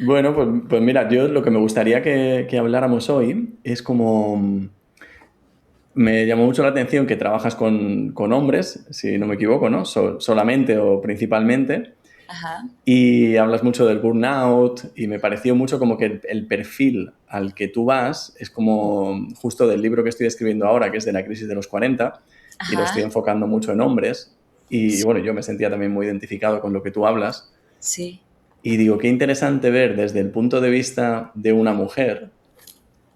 Bueno, pues mira, yo lo que me gustaría que habláramos hoy es como... Me llamó mucho la atención que trabajas con hombres, si no me equivoco, ¿no? Solamente o principalmente. Ajá, Y hablas mucho del burnout y me pareció mucho como que el perfil al que tú vas es como justo del libro que estoy escribiendo ahora, que es de la crisis de los 40 y lo estoy ajá, enfocando mucho en hombres. Y sí, bueno, yo me sentía también muy identificado con lo que tú hablas. sí, Y digo, qué interesante ver desde el punto de vista de una mujer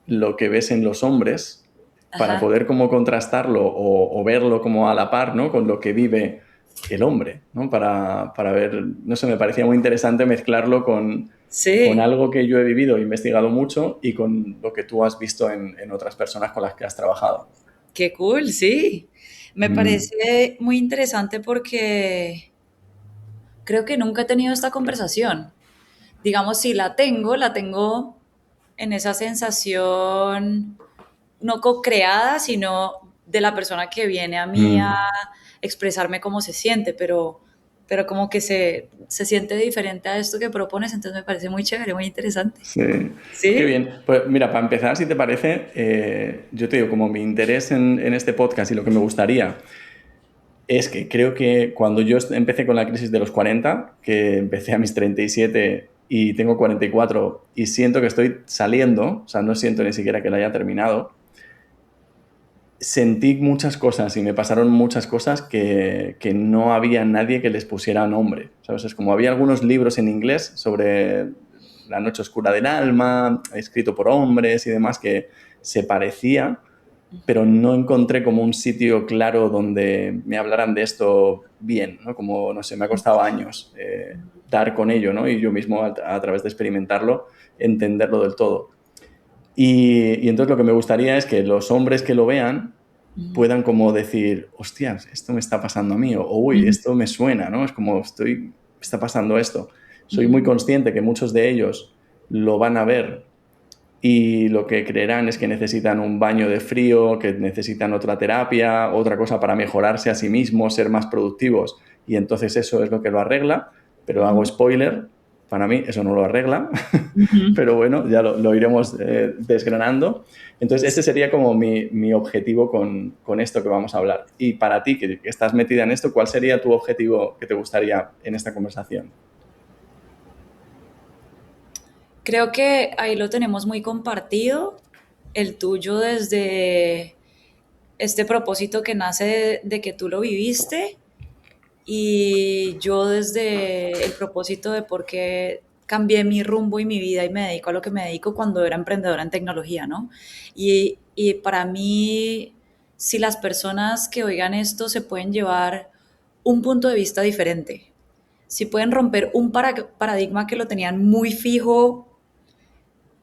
lo que ves en los hombres para ajá, poder como contrastarlo o verlo como a la par, ¿no? Con lo que vive el hombre, ¿no? Para ver, no sé, me parecía muy interesante mezclarlo con sí, algo que yo he vivido, e investigado mucho y con lo que tú has visto en otras personas con las que has trabajado. qué cool, sí. Me Mm, parece muy interesante porque creo que nunca he tenido esta conversación. Digamos, si la tengo en esa sensación no co-creada, sino de la persona que viene a mí a mm. expresarme cómo se siente, pero como que se siente diferente a esto que propones, entonces me parece muy chévere, muy interesante. Sí, qué ¿Sí? bien. Pues mira, para empezar, si te parece, yo te digo, como mi interés en este podcast y lo que me gustaría es que creo que cuando yo empecé con la crisis de los 40, que empecé a mis 37 y tengo 44 y siento que estoy saliendo, o sea, no siento ni siquiera que la haya terminado, sentí muchas cosas y me pasaron muchas cosas que no había nadie que les pusiera nombre, ¿sabes? Es como había algunos libros en inglés sobre la noche oscura del alma, escrito por hombres y demás, que se parecía, pero no encontré como un sitio claro donde me hablaran de esto bien, ¿no? Como, no sé, me ha costado años dar con ello, ¿no? Y yo mismo, a través de experimentarlo, entenderlo del todo. Y entonces lo que me gustaría es que los hombres que lo vean puedan como decir, hostias, esto me está pasando a mí, o uy, Ujú, esto me suena, ¿no? Es como, me está pasando esto. Soy muy ujú, consciente que muchos de ellos lo van a ver y lo que creerán es que necesitan un baño de frío, que necesitan otra terapia, otra cosa para mejorarse a sí mismos, ser más productivos, y entonces eso es lo que lo arregla, pero hago ujú, spoiler, para mí eso no lo arregla, ujú. pero bueno, ya lo iremos desgranando. Entonces ese Sí. sería como mi objetivo con esto que vamos a hablar. Y para ti, que estás metida en esto, ¿cuál sería tu objetivo que te gustaría en esta conversación? Creo que ahí lo tenemos muy compartido, el tuyo desde este propósito que nace de que tú lo viviste y yo desde el propósito de por qué cambié mi rumbo y mi vida y me dedico a lo que me dedico cuando era emprendedora en tecnología, ¿no? Y para mí, si las personas que oigan esto se pueden llevar un punto de vista diferente, si pueden romper un paradigma que lo tenían muy fijo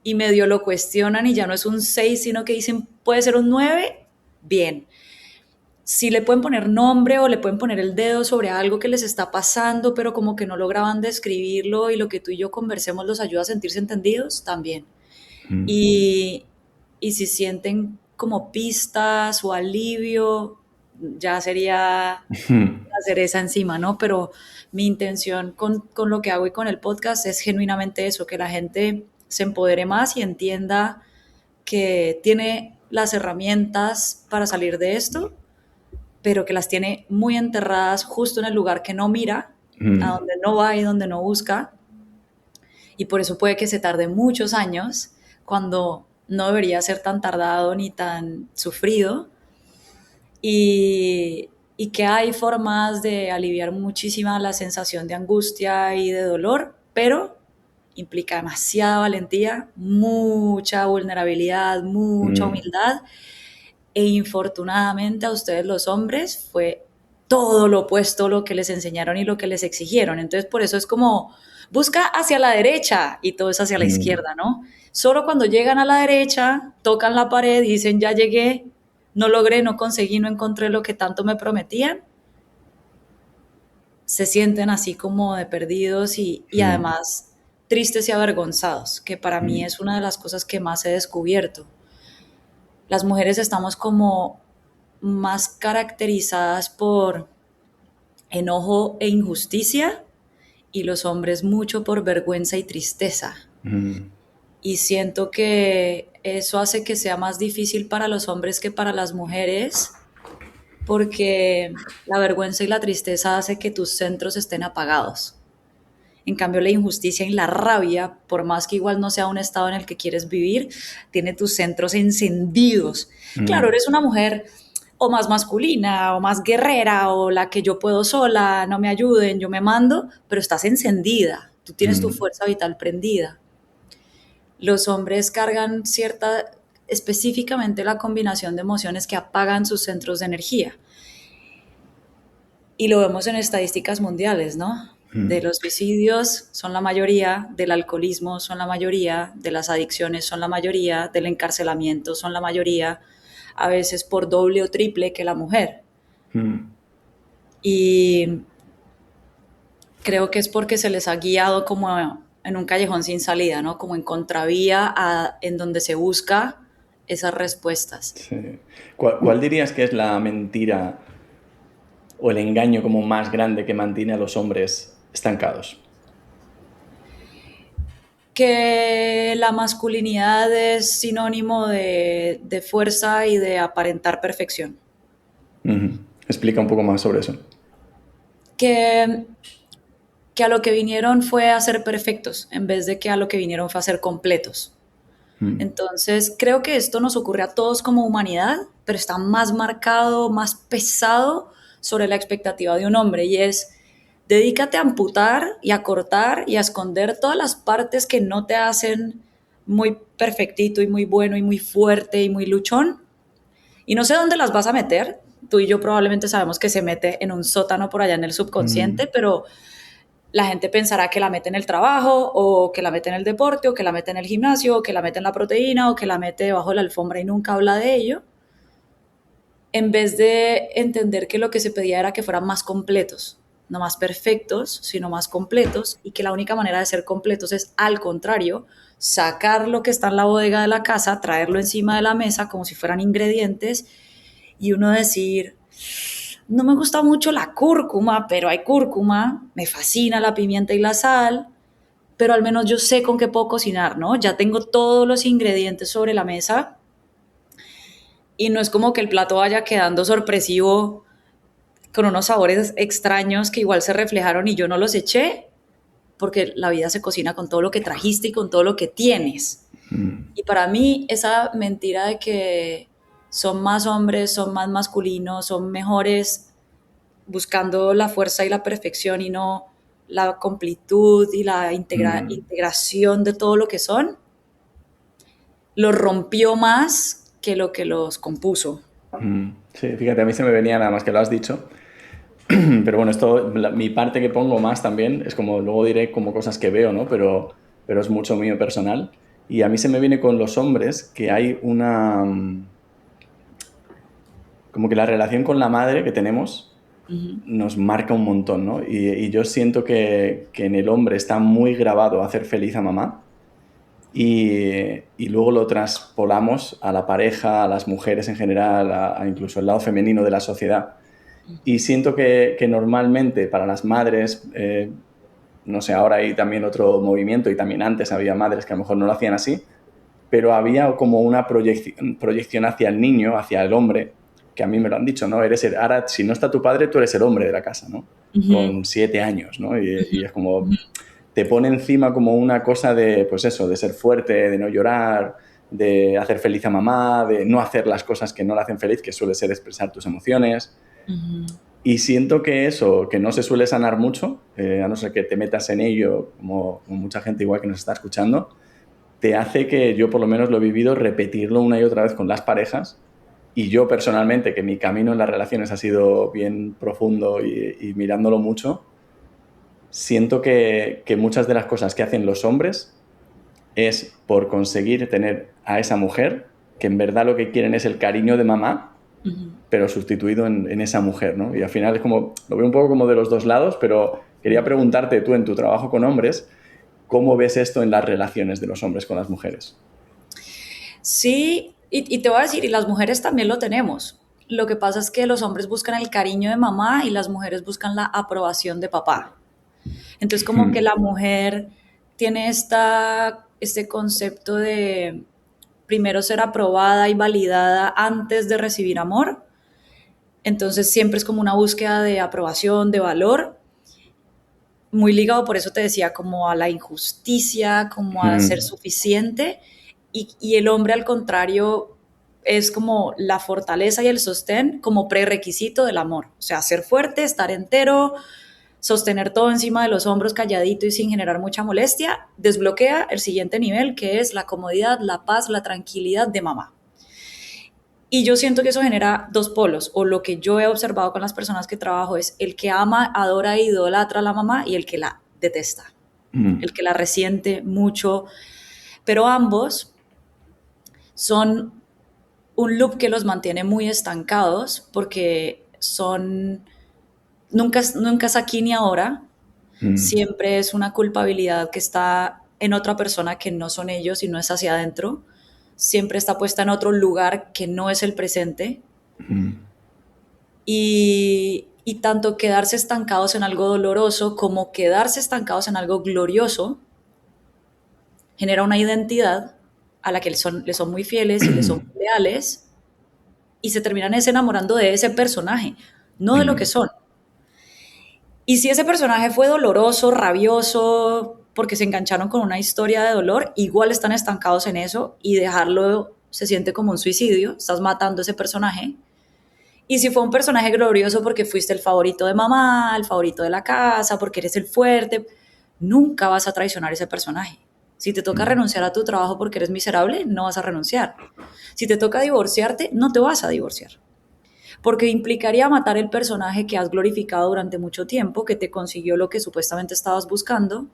y medio lo cuestionan y ya no es un 6 sino que dicen puede ser un 9 bien. Si le pueden poner nombre o le pueden poner el dedo sobre algo que les está pasando, pero como que no lograban describirlo y lo que tú y yo conversemos los ayuda a sentirse entendidos, también. Mm. Y, y si sienten como pistas o alivio, ya sería la cereza encima, ¿no? Pero mi intención con lo que hago y con el podcast es genuinamente eso, que la gente se empodere más y entienda que tiene las herramientas para salir de esto, pero que las tiene muy enterradas justo en el lugar que no mira, a Mm. donde no va y donde no busca, y por eso puede que se tarde muchos años cuando no debería ser tan tardado ni tan sufrido, y que hay formas de aliviar muchísima la sensación de angustia y de dolor, pero implica demasiada valentía, mucha vulnerabilidad, mucha Mm. humildad, e infortunadamente a ustedes los hombres fue todo lo opuesto lo que les enseñaron y lo que les exigieron. Entonces por eso es como busca hacia la derecha y todo es hacia la Mm. izquierda, ¿no? Solo cuando llegan a la derecha, tocan la pared y dicen ya llegué, no logré, no conseguí, no encontré lo que tanto me prometían, se sienten así como de perdidos y Mm. además tristes y avergonzados, que para mí Mm. es una de las cosas que más he descubierto. Las mujeres estamos como más caracterizadas por enojo e injusticia y los hombres mucho por vergüenza y tristeza. Mm, Y siento que eso hace que sea más difícil para los hombres que para las mujeres, porque la vergüenza y la tristeza hace que tus centros estén apagados. En cambio, la injusticia y la rabia, por más que igual no sea un estado en el que quieres vivir, tiene tus centros encendidos. Claro, mm, eres una mujer o más masculina o más guerrera o la que yo puedo sola, no me ayuden, yo me mando, pero estás encendida, tú tienes tu mm, fuerza vital prendida. Los hombres cargan cierta, específicamente la combinación de emociones que apagan sus centros de energía. Y lo vemos en estadísticas mundiales, ¿no? De mm. los suicidios son la mayoría, del alcoholismo son la mayoría, de las adicciones son la mayoría, del encarcelamiento son la mayoría, a veces por doble o triple que la mujer. Mm. Y creo que es porque se les ha guiado como en un callejón sin salida, ¿no? Como en contravía en donde se busca esas respuestas. Sí. ¿Cuál dirías que es la mentira o el engaño como más grande que mantiene a los hombres estancados? Que la masculinidad es sinónimo de fuerza y de aparentar perfección. Ujú. Explica un poco más sobre eso. Que, que a lo que vinieron fue a ser perfectos, en vez de que a lo que vinieron fue a ser completos. Mm, Entonces, creo que esto nos ocurre a todos como humanidad, pero está más marcado, más pesado sobre la expectativa de un hombre y es dedícate a amputar y a cortar y a esconder todas las partes que no te hacen muy perfectito y muy bueno y muy fuerte y muy luchón. Y no sé dónde las vas a meter. Tú y yo probablemente sabemos que se mete en un sótano por allá en el mm, subconsciente, pero la gente pensará que la mete en el trabajo, o que la mete en el deporte, o que la mete en el gimnasio, o que la mete en la proteína, o que la mete debajo de la alfombra y nunca habla de ello, en vez de entender que lo que se pedía era que fueran más completos, no más perfectos, sino más completos, y que la única manera de ser completos es, al contrario, sacar lo que está en la bodega de la casa, traerlo encima de la mesa como si fueran ingredientes, y uno decir, no me gusta mucho la cúrcuma, pero hay cúrcuma, me fascina la pimienta y la sal, pero al menos yo sé con qué puedo cocinar, ¿no? Ya tengo todos los ingredientes sobre la mesa y no es como que el plato vaya quedando sorpresivo con unos sabores extraños que igual se reflejaron y yo no los eché, porque la vida se cocina con todo lo que trajiste y con todo lo que tienes. mm, Y para mí esa mentira de que son más hombres, son más masculinos, son mejores buscando la fuerza y la perfección y no la completud y la mm, integración de todo lo que son, los rompió más que lo que los compuso. mm. Sí, fíjate, a mí se me venía nada más que lo has dicho. Pero bueno, mi parte que pongo más también es como, luego diré como cosas que veo, ¿no? Pero es mucho mío personal. Y a mí se me viene con los hombres que hay como que la relación con la madre que tenemos Ujú. nos marca un montón, ¿no? Y yo siento que en el hombre está muy grabado hacer feliz a mamá y luego lo traspolamos a la pareja, a las mujeres en general, a incluso el lado femenino de la sociedad. Y siento que normalmente para las madres, no sé, ahora hay también otro movimiento y también antes había madres que a lo mejor no lo hacían así, pero había como una proyección hacia el niño, hacia el hombre, que a mí me lo han dicho, ¿no? Ahora, si no está tu padre, tú eres el hombre de la casa, ¿no? Ujú, Con 7 años, ¿no? Y es como, ujú, te pone encima como una cosa de, pues eso, de ser fuerte, de no llorar, de hacer feliz a mamá, de no hacer las cosas que no le hacen feliz, que suele ser expresar tus emociones. ujú. Y siento que eso, que no se suele sanar mucho, a no ser que te metas en ello, como mucha gente igual que nos está escuchando, te hace que yo por lo menos lo he vivido, repetirlo una y otra vez con las parejas. Y yo personalmente, que mi camino en las relaciones ha sido bien profundo y mirándolo mucho, siento que muchas de las cosas que hacen los hombres es por conseguir tener a esa mujer, que en verdad lo que quieren es el cariño de mamá, Ujú. pero sustituido en esa mujer, ¿no? Y al final es como, lo veo un poco como de los dos lados, pero quería preguntarte tú en tu trabajo con hombres, ¿cómo ves esto en las relaciones de los hombres con las mujeres? Sí, y te voy a decir, y las mujeres también lo tenemos. Lo que pasa es que los hombres buscan el cariño de mamá y las mujeres buscan la aprobación de papá. Entonces, como que Hmm, la mujer tiene este concepto de primero ser aprobada y validada antes de recibir amor. Entonces siempre es como una búsqueda de aprobación, de valor, muy ligado, por eso te decía, como a la injusticia, como a ser Mm, suficiente, y el hombre al contrario es como la fortaleza y el sostén como prerequisito del amor, o sea, ser fuerte, estar entero, sostener todo encima de los hombros calladito y sin generar mucha molestia, desbloquea el siguiente nivel, que es la comodidad, la paz, la tranquilidad de mamá. Y yo siento que eso genera dos polos, o lo que yo he observado con las personas que trabajo es el que ama, adora e idolatra a la mamá y el que la detesta, mm, el que la resiente mucho, pero ambos son un loop que los mantiene muy estancados porque son, nunca es aquí ni ahora, mm, siempre es una culpabilidad que está en otra persona que no son ellos y no es hacia adentro, siempre está puesta en otro lugar que no es el presente. mm, Y tanto quedarse estancados en algo doloroso como quedarse estancados en algo glorioso genera una identidad a la que le son muy fieles y le son muy leales y se terminan enamorando de ese personaje, no de lo que mm, son. Y si ese personaje fue doloroso, rabioso, porque se engancharon con una historia de dolor, igual están estancados en eso y dejarlo se siente como un suicidio, estás matando a ese personaje. Y si fue un personaje glorioso porque fuiste el favorito de mamá, el favorito de la casa, porque eres el fuerte, nunca vas a traicionar ese personaje. Si te toca mm, renunciar a tu trabajo porque eres miserable, no vas a renunciar. Si te toca divorciarte, no te vas a divorciar. Porque implicaría matar el personaje que has glorificado durante mucho tiempo, que te consiguió lo que supuestamente estabas buscando,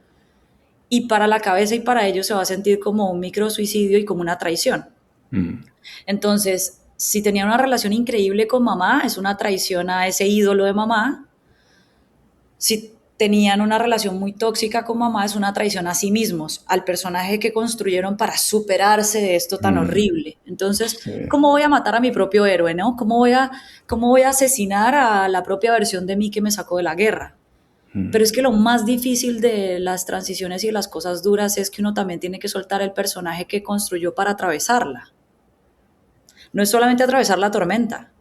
y para la cabeza y para ellos se va a sentir como un micro suicidio y como una traición. mm, Entonces, si tenían una relación increíble con mamá, es una traición a ese ídolo de mamá. Si tenían una relación muy tóxica con mamá, es una traición a sí mismos, al personaje que construyeron para superarse de esto tan mm, horrible. Entonces, sí, ¿cómo voy a matar a mi propio héroe, no? Cómo voy a asesinar a la propia versión de mí que me sacó de la guerra? Pero es mm, que lo más difícil de las transiciones y de las cosas duras es que uno también tiene que soltar el personaje que construyó para atravesarla. No es solamente atravesar la tormenta,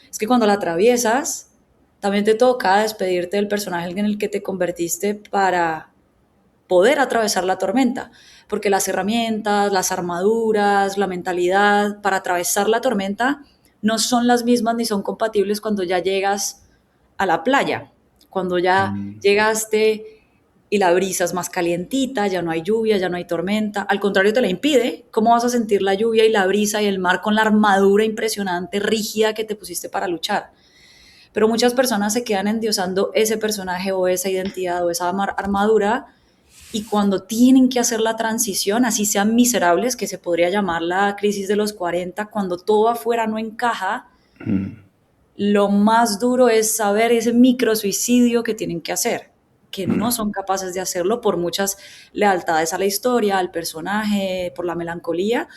es que cuando la atraviesas, también te toca despedirte del personaje en el que te convertiste para poder atravesar la tormenta, porque las herramientas, las armaduras, la mentalidad para atravesar la tormenta no son las mismas ni son compatibles cuando ya llegas a la playa, cuando ya mm, llegaste y la brisa es más calientita, ya no hay lluvia, ya no hay tormenta, al contrario te la impide. ¿Cómo vas a sentir la lluvia y la brisa y el mar con la armadura impresionante, rígida que te pusiste para luchar? Pero muchas personas se quedan endiosando ese personaje o esa identidad o esa armadura, y cuando tienen que hacer la transición, así sean miserables, que se podría llamar la crisis de los 40, cuando todo afuera no encaja, mm, lo más duro es saber ese micro suicidio que tienen que hacer, que no mm. son capaces de hacerlo por muchas lealtades a la historia, al personaje, por la melancolía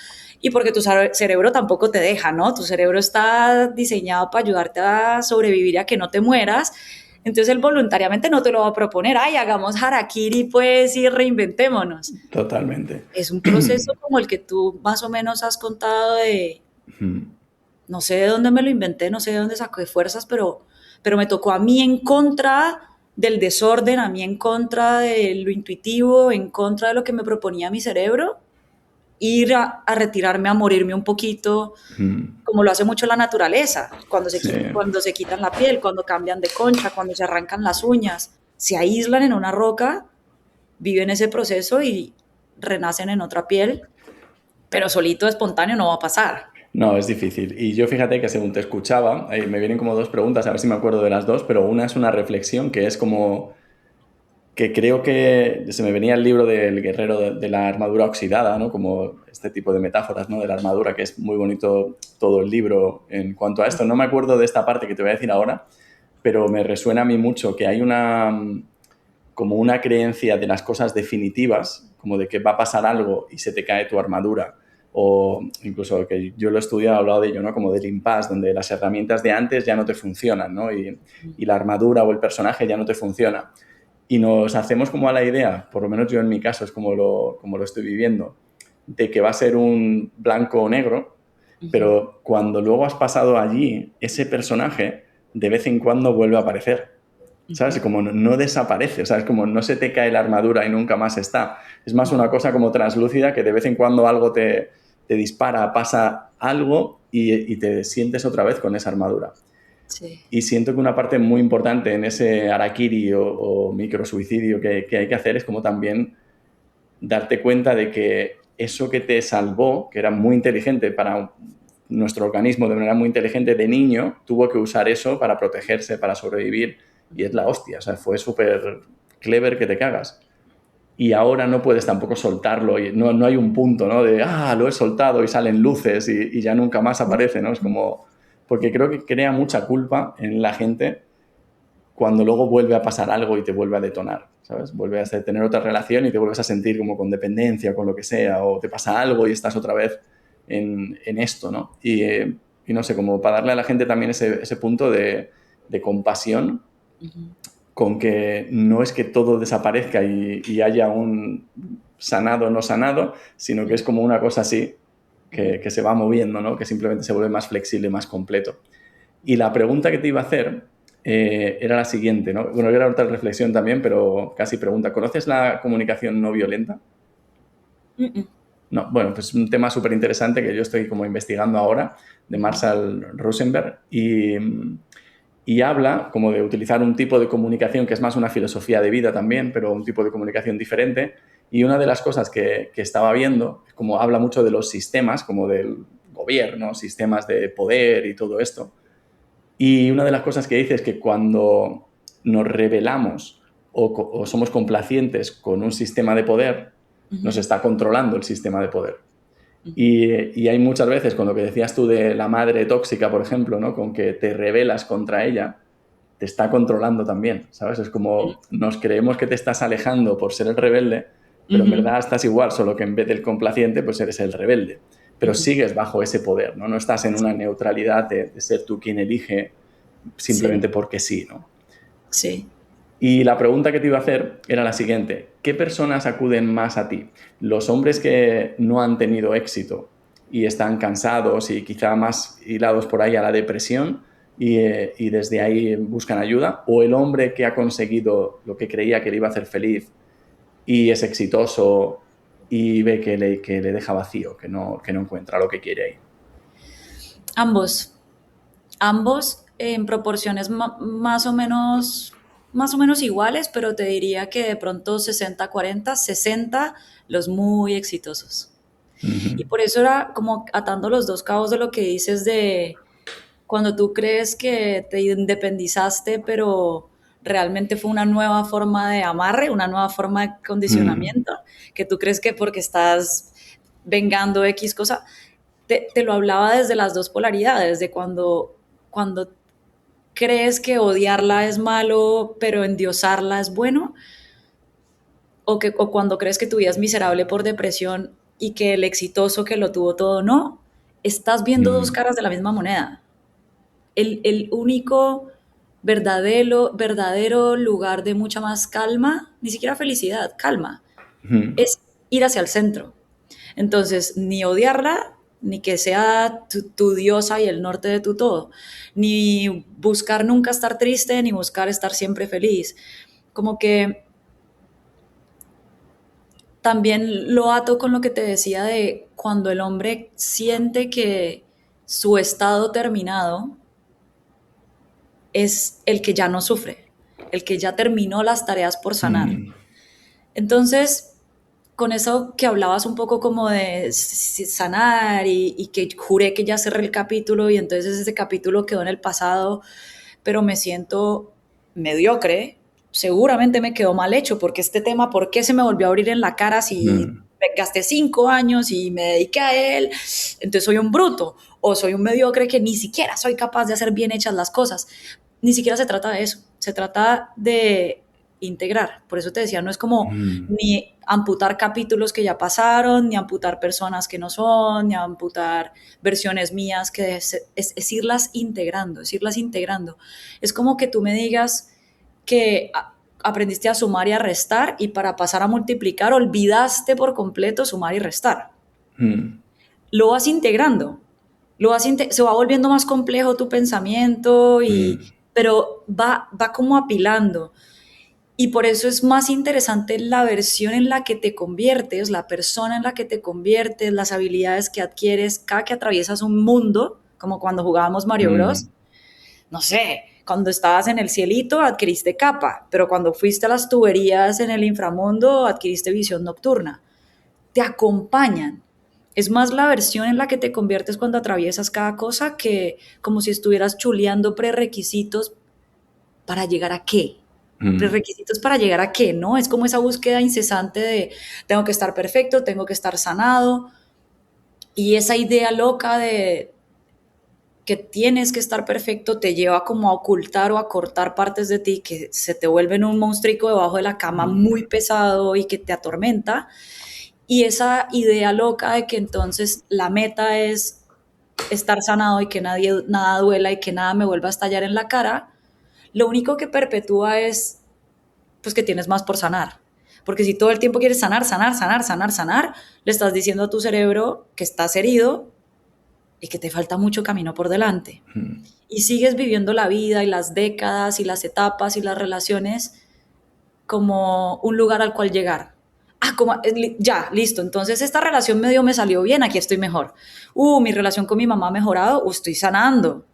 y porque tu cerebro tampoco te deja, ¿no? Tu cerebro está diseñado para ayudarte a sobrevivir y a que no te mueras. Entonces él voluntariamente no te lo va a proponer, ay, hagamos harakiri pues y reinventémonos. Totalmente. Es un proceso como el que tú más o menos has contado de, Mm, no sé de dónde me lo inventé, no sé de dónde saqué fuerzas, pero me tocó a mí en contra del desorden, a mí en contra de lo intuitivo, en contra de lo que me proponía mi cerebro, ir a retirarme, a morirme un poquito, mm, como lo hace mucho la naturaleza, sí. cuando se quitan la piel, cuando cambian de concha, cuando se arrancan las uñas, se aíslan en una roca, viven ese proceso y renacen en otra piel, pero solito, espontáneo, no va a pasar. No, es difícil. Y yo fíjate que según te escuchaba, me vienen como dos preguntas, a ver si me acuerdo de las dos, pero una es una reflexión que es como que creo que se me venía el libro del guerrero de la armadura oxidada, ¿no? Como este tipo de metáforas, ¿no? De la armadura, que es muy bonito todo el libro en cuanto a esto. No me acuerdo de esta parte que te voy a decir ahora, pero me resuena a mí mucho que hay como una creencia de las cosas definitivas, como de que va a pasar algo y se te cae tu armadura, o incluso que yo lo he estudiado, he hablado de ello, ¿no? Como del impasse, donde las herramientas de antes ya no te funcionan, ¿no? Y la armadura o el personaje ya no te funciona. y nos hacemos como a la idea, por lo menos yo en mi caso es como lo estoy viviendo, de que va a ser un blanco o negro, Ujú. pero cuando luego has pasado allí, ese personaje de vez en cuando vuelve a aparecer. ¿Sabes? Ujú. Como no desaparece, ¿sabes? Como no se te cae la armadura y nunca más está. Es más una cosa como translúcida que de vez en cuando algo te dispara, pasa algo y te sientes otra vez con esa armadura. Sí. Y siento que una parte muy importante en ese harakiri o microsuicidio que hay que hacer es como también darte cuenta de que eso que te salvó, que era muy inteligente para nuestro organismo de manera muy inteligente de niño, tuvo que usar eso para protegerse, para sobrevivir, y es la hostia, o sea, fue súper clever que te cagas. Y ahora no puedes tampoco soltarlo, y no hay un punto, ¿no? De, lo he soltado y salen luces y ya nunca más aparece, ¿no? Es como, porque creo que crea mucha culpa en la gente cuando luego vuelve a pasar algo y te vuelve a detonar, ¿sabes? Vuelves a tener otra relación y te vuelves a sentir como con dependencia, con lo que sea, o te pasa algo y estás otra vez en esto, ¿no? Y no sé, como para darle a la gente también ese punto de compasión, Ujú. con que no es que todo desaparezca y haya un sanado o no sanado, sino que es como una cosa así Ujú. que se va moviendo, ¿no? Que simplemente se vuelve más flexible, más completo. Y la pregunta que te iba a hacer era la siguiente, ¿no? Bueno, era otra reflexión también, pero casi pregunta. ¿Conoces la comunicación no violenta? Mm, No, bueno, pues es un tema súper interesante que yo estoy como investigando ahora, de ujú. Marshall Rosenberg, y habla como de utilizar un tipo de comunicación que es más una filosofía de vida también, pero un tipo de comunicación diferente. Y una de las cosas que estaba viendo, como habla mucho de los sistemas, como del gobierno, sistemas de poder y todo esto, y una de las cosas que dice es que cuando nos rebelamos o somos complacientes con un sistema de poder, nos Ujú. está controlando el sistema de poder. Ujú. Y hay muchas veces, con lo que decías tú de la madre tóxica, por ejemplo, ¿no? Con que te rebelas contra ella, te está controlando también, ¿sabes? Es como nos creemos que te estás alejando por ser el rebelde, pero en Ujú. verdad estás igual, solo que en vez del complaciente, pues eres el rebelde. Pero Ujú. sigues bajo ese poder, ¿no? No estás en una neutralidad de ser tú quien elige Sí, simplemente porque sí, ¿no? sí. Y la pregunta que te iba a hacer era la siguiente. ¿Qué personas acuden más a ti? ¿Los hombres que no han tenido éxito y están cansados y quizá más hilados por ahí a la depresión y desde ahí buscan ayuda? ¿O el hombre que ha conseguido lo que creía que le iba a hacer feliz y es exitoso y ve que le deja vacío, que no encuentra lo que quiere ahí? Ambos. Ambos en proporciones más o menos iguales, pero te diría que de pronto 60-40, 60 los muy exitosos. Y Ujú. por eso era como atando los dos cabos de lo que dices de cuando tú crees que te independizaste, pero realmente fue una nueva forma de amarre, una nueva forma de Mm. condicionamiento, que tú crees que porque estás vengando X cosa, te lo hablaba desde las dos polaridades, de cuando crees que odiarla es malo, pero endiosarla es bueno, o cuando crees que tu vida es miserable por depresión y que el exitoso que lo tuvo todo no, estás viendo dos Mm. caras de la misma moneda. El único verdadero lugar de mucha más calma, ni siquiera felicidad, calma, Mm. es ir hacia el centro. Entonces, ni odiarla, ni que sea tu diosa y el norte de tu todo, ni buscar nunca estar triste, ni buscar estar siempre feliz. Como que también lo ato con lo que te decía de cuando el hombre siente que su estado terminado es el que ya no sufre, el que ya terminó las tareas por sanar. Mm. Entonces, con eso que hablabas un poco como de sanar y que juré que ya cerré el capítulo y entonces ese capítulo quedó en el pasado, pero me siento mediocre, seguramente me quedó mal hecho porque este tema, ¿por qué se me volvió a abrir en la cara si Mm. gasté 5 años y me dediqué a él? Entonces soy un bruto o soy un mediocre que ni siquiera soy capaz de hacer bien hechas las cosas. Ni siquiera se trata de eso, se trata de integrar. Por eso te decía, no es como Mm. ni amputar capítulos que ya pasaron, ni amputar personas que no son, ni amputar versiones mías, que es irlas integrando, es irlas integrando. Es como que tú me digas que aprendiste a sumar y a restar y para pasar a multiplicar olvidaste por completo sumar y restar. Mm, Lo vas integrando, se va volviendo más complejo tu pensamiento, mm, pero va como apilando. Y por eso es más interesante la versión en la que te conviertes, la persona en la que te conviertes, las habilidades que adquieres, cada que atraviesas un mundo, como cuando jugábamos Mario Bros. mm, No sé, cuando estabas en el cielito adquiriste capa, pero cuando fuiste a las tuberías en el inframundo adquiriste visión nocturna. Te acompañan. Es más la versión en la que te conviertes cuando atraviesas cada cosa que como si estuvieras chuleando prerequisitos para llegar a qué. mm, Prerequisitos para llegar a qué, ¿no? Es como esa búsqueda incesante de tengo que estar perfecto, tengo que estar sanado. Y esa idea loca de que tienes que estar perfecto te lleva como a ocultar o a cortar partes de ti que se te vuelven un monstruico debajo de la cama muy mm, pesado y que te atormenta. Y esa idea loca de que entonces la meta es estar sanado y que nada duela y que nada me vuelva a estallar en la cara, lo único que perpetúa es pues que tienes más por sanar. Porque si todo el tiempo quieres sanar, sanar, sanar, sanar, sanar, le estás diciendo a tu cerebro que estás herido y que te falta mucho camino por delante. mm. Y sigues viviendo la vida y las décadas y las etapas y las relaciones como un lugar al cual llegar. Ah, como, ya, listo. Entonces esta relación medio me salió bien, aquí estoy mejor. Mi relación con mi mamá ha mejorado, estoy sanando.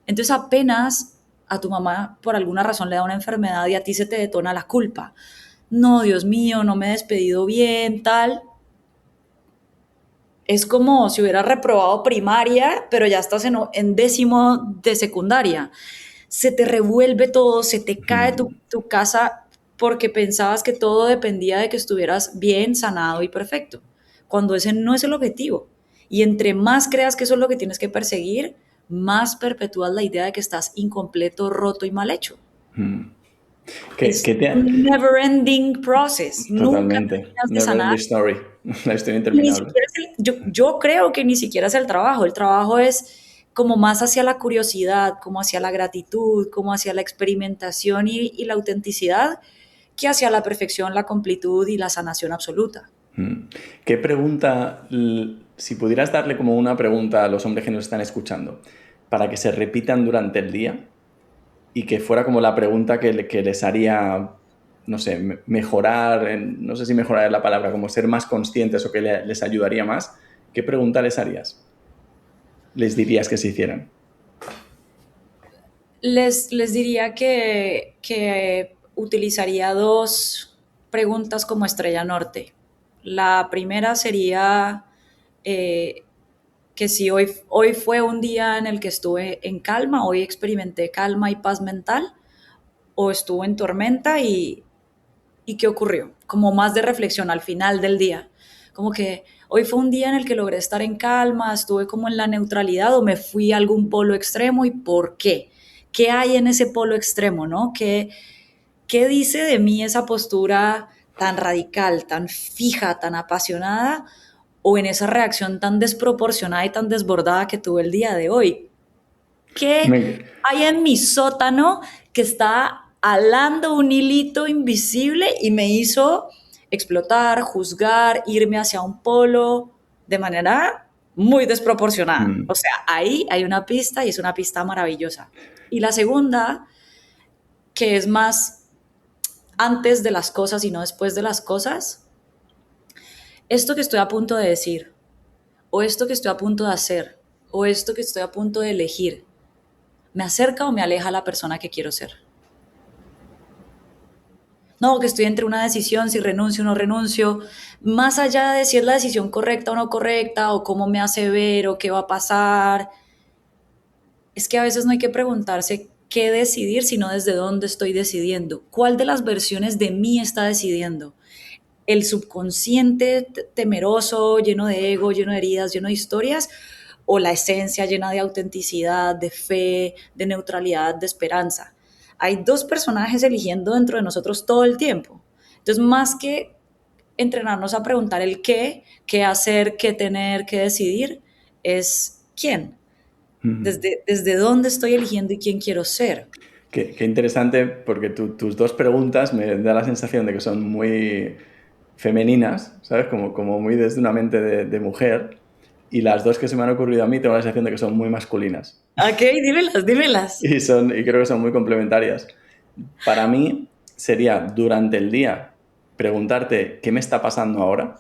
Entonces apenas a tu mamá por alguna razón le da una enfermedad y a ti se te detona la culpa. No, Dios mío, no me he despedido bien, tal. Es como si hubieras reprobado primaria, pero ya estás en décimo de secundaria. Se te revuelve todo, se te cae Mm. tu casa porque pensabas que todo dependía de que estuvieras bien, sanado y perfecto, cuando ese no es el objetivo. Y entre más creas que eso es lo que tienes que perseguir, más perpetúas la idea de que estás incompleto, roto y mal hecho. Mm. Es ¿Qué te ha- un never ending process, nunca Totalmente. terminas de Never sanar. ending story. La historia Y ni interminable. siquiera yo creo que ni siquiera es el trabajo es como más hacia la curiosidad, como hacia la gratitud, como hacia la experimentación y la autenticidad, que hacia la perfección, la completud y la sanación absoluta. Mm. ¿Qué pregunta, si pudieras darle como una pregunta a los hombres que nos están escuchando, para que se repitan durante el día y que fuera como la pregunta que les haría, no sé, mejorar, no sé si mejorar es la palabra, como ser más conscientes o que les ayudaría más, ¿qué pregunta les harías? Les dirías que se hicieran. Les diría que utilizaría dos preguntas como estrella norte. La primera sería eh, que si hoy fue un día en el que estuve en calma, hoy experimenté calma y paz mental, o estuve en tormenta y qué ocurrió, como más de reflexión al final del día, como que hoy fue un día en el que logré estar en calma, estuve como en la neutralidad o me fui a algún polo extremo y por qué, qué hay en ese polo extremo, ¿no? ¿Qué dice de mí esa postura tan radical, tan fija, tan apasionada? O en esa reacción tan desproporcionada y tan desbordada que tuve el día de hoy. ¿Qué Me- hay en mi sótano que está alando un hilito invisible y me hizo explotar, juzgar, irme hacia un polo de manera muy desproporcionada? O mm. sea, ahí hay una pista y es una pista maravillosa. Y la segunda, que es más antes de las cosas y no después de las cosas, esto que estoy a punto de decir, o esto que estoy a punto de hacer, o esto que estoy a punto de elegir, ¿me acerca o me aleja a la persona que quiero ser? No, que estoy entre una decisión, si renuncio o no renuncio, más allá de si es la decisión correcta o no correcta, o cómo me hace ver, o qué va a pasar, es que a veces no hay que preguntarse qué decidir, sino desde dónde estoy decidiendo, cuál de las versiones de mí está decidiendo. El subconsciente temeroso, lleno de ego, lleno de heridas, lleno de historias, o la esencia llena de autenticidad, de fe, de neutralidad, de esperanza. Hay dos personajes eligiendo dentro de nosotros todo el tiempo. Entonces, más que entrenarnos a preguntar el qué hacer, qué tener, qué decidir, es quién, Mm. desde dónde estoy eligiendo y quién quiero ser. Qué interesante, porque tus dos preguntas me da la sensación de que son muy femeninas, ¿sabes? Como muy desde una mente de mujer. Y las dos que se me han ocurrido a mí tengo la sensación de que son muy masculinas. Ok, dímelas, dímelas. Y creo que son muy complementarias. Para mí sería durante el día preguntarte qué me está pasando ahora,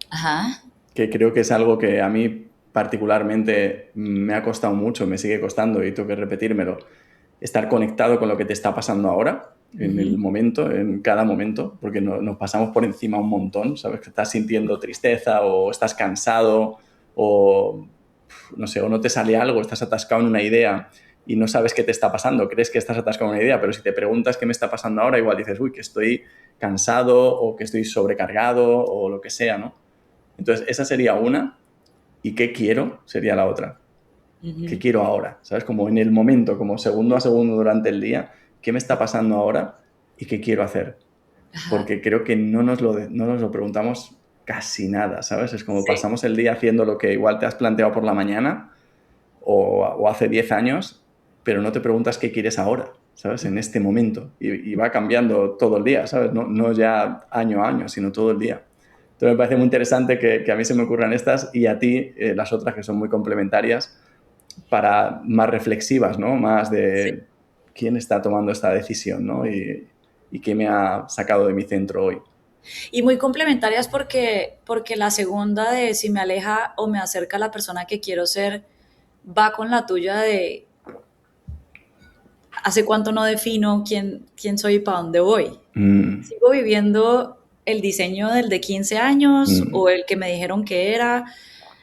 Ajá. que creo que es algo que a mí particularmente me ha costado mucho, me sigue costando y tengo que repetírmelo, estar conectado con lo que te está pasando ahora, en el Ujú. momento, en cada momento, porque nos pasamos por encima un montón, ¿sabes? Que estás sintiendo tristeza o estás cansado o, no sé, o no te sale algo, estás atascado en una idea y no sabes qué te está pasando, crees que estás atascado en una idea, pero si te preguntas qué me está pasando ahora, igual dices, uy, que estoy cansado o que estoy sobrecargado o lo que sea, ¿no? Entonces, esa sería una. ¿Y qué quiero? Sería la otra. ¿Qué Ujú. quiero ahora? ¿Sabes? Como en el momento, como segundo a segundo durante el día, ¿qué me está pasando ahora y qué quiero hacer? Ajá. Porque creo que no nos lo preguntamos casi nada, ¿sabes? Es como Sí. pasamos el día haciendo lo que igual te has planteado por la mañana o hace 10 años, pero no te preguntas qué quieres ahora, ¿sabes? En este momento. Y va cambiando todo el día, ¿sabes? No ya año a año, sino todo el día. Entonces me parece muy interesante que a mí se me ocurran estas y a ti las otras que son muy complementarias para más reflexivas, ¿no? Más Sí. de quién está tomando esta decisión, ¿no? Y qué me ha sacado de mi centro hoy. Y muy complementarias porque la segunda de si me aleja o me acerca a la persona que quiero ser, va con la tuya de hace cuánto no defino quién soy y para dónde voy. Mm, Sigo viviendo el diseño del de 15 años o mm, el que me dijeron que era.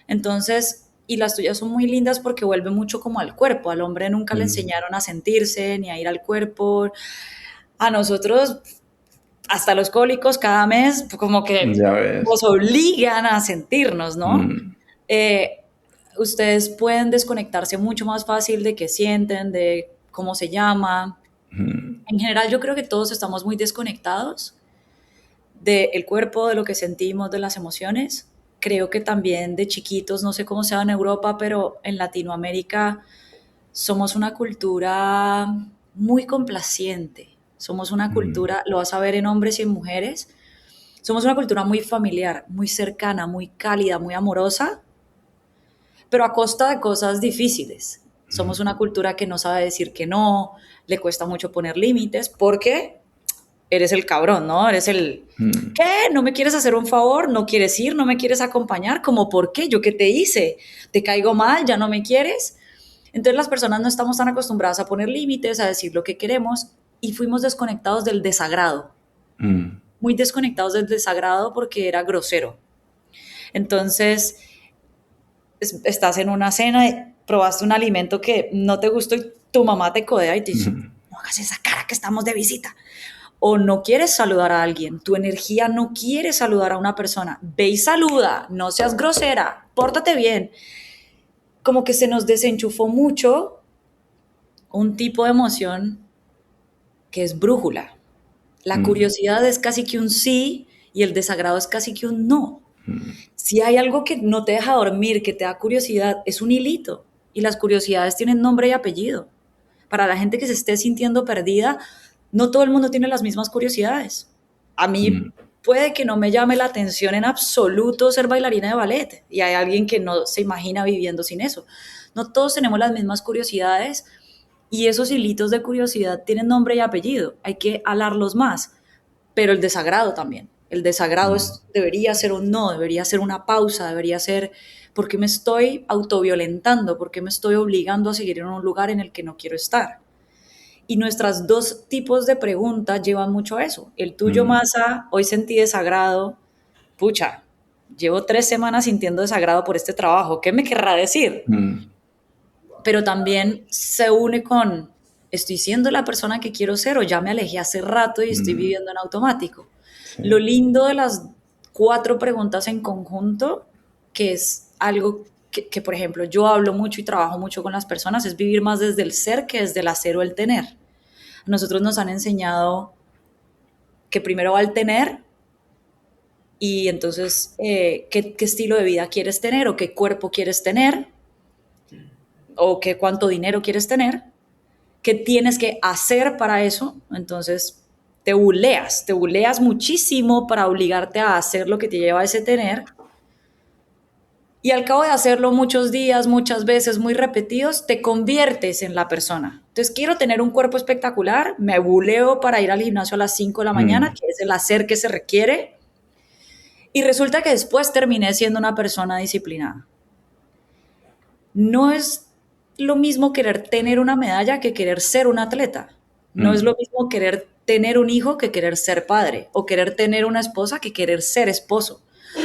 Entonces, y las tuyas son muy lindas porque vuelve mucho como al cuerpo. Al hombre nunca le mm. enseñaron a sentirse ni a ir al cuerpo. A nosotros, hasta los cólicos cada mes, como que Ya ves. nos obligan a sentirnos, ¿no? Mm, Eh, Ustedes pueden desconectarse mucho más fácil de qué sienten, de cómo se llama. mm, En general, yo creo que todos estamos muy desconectados del cuerpo, de lo que sentimos, de las emociones. Creo que también de chiquitos, no sé cómo sea en Europa, pero en Latinoamérica somos una cultura muy complaciente. Somos una mm, cultura, lo vas a ver en hombres y en mujeres, somos una cultura muy familiar, muy cercana, muy cálida, muy amorosa, pero a costa de cosas difíciles. Somos una cultura que no sabe decir que no, le cuesta mucho poner límites, porque eres el cabrón, ¿no? Eres el, mm, ¿qué? ¿No me quieres hacer un favor? ¿No quieres ir? ¿No me quieres acompañar? ¿Cómo por qué? ¿Yo qué te hice? ¿Te caigo mal? ¿Ya no me quieres? Entonces las personas no estamos tan acostumbradas a poner límites, a decir lo que queremos y fuimos desconectados del desagrado, mm, muy desconectados del desagrado porque era grosero. Entonces estás en una cena, probaste un alimento que no te gustó y tu mamá te codea y te dice, mm, no hagas esa cara que estamos de visita. O no quieres saludar a alguien, tu energía no quiere saludar a una persona, ve y saluda, no seas grosera, pórtate bien. Como que se nos desenchufó mucho un tipo de emoción que es brújula. La mm, curiosidad es casi que un sí y el desagrado es casi que un no. mm, Si hay algo que no te deja dormir, que te da curiosidad, es un hilito. Y las curiosidades tienen nombre y apellido. Para la gente que se esté sintiendo perdida, no todo el mundo tiene las mismas curiosidades. A mí mm, puede que no me llame la atención en absoluto ser bailarina de ballet y hay alguien que no se imagina viviendo sin eso. No todos tenemos las mismas curiosidades y esos hilitos de curiosidad tienen nombre y apellido. Hay que alarlos más, pero el desagrado también. El desagrado mm, debería ser un no, debería ser una pausa, debería ser porque me estoy autoviolentando, porque me estoy obligando a seguir en un lugar en el que no quiero estar. Y nuestras dos tipos de preguntas llevan mucho a eso. El tuyo mm, más a, hoy sentí desagrado, pucha, llevo 3 semanas sintiendo desagrado por este trabajo, ¿qué me querrá decir? mm, Pero también se une con, ¿estoy siendo la persona que quiero ser o ya me alejé hace rato y estoy mm. viviendo en automático? Sí. Lo lindo de las 4 preguntas en conjunto, que es algo que, por ejemplo, yo hablo mucho y trabajo mucho con las personas, es vivir más desde el ser que desde el hacer o el tener. A nosotros nos han enseñado que primero va el tener y entonces qué estilo de vida quieres tener o qué cuerpo quieres tener o qué cuánto dinero quieres tener qué tienes que hacer para eso. Entonces te buleas muchísimo para obligarte a hacer lo que te lleva a ese tener. Y al cabo de hacerlo muchos días, muchas veces, muy repetidos, te conviertes en la persona. Entonces, quiero tener un cuerpo espectacular, me buleo para ir al gimnasio a las 5 de la mañana, Mm, que es el hacer que se requiere, y resulta que después terminé siendo una persona disciplinada. No es lo mismo querer tener una medalla que querer ser un atleta. No es mm. lo mismo querer tener un hijo que querer ser padre, o querer tener una esposa que querer ser esposo.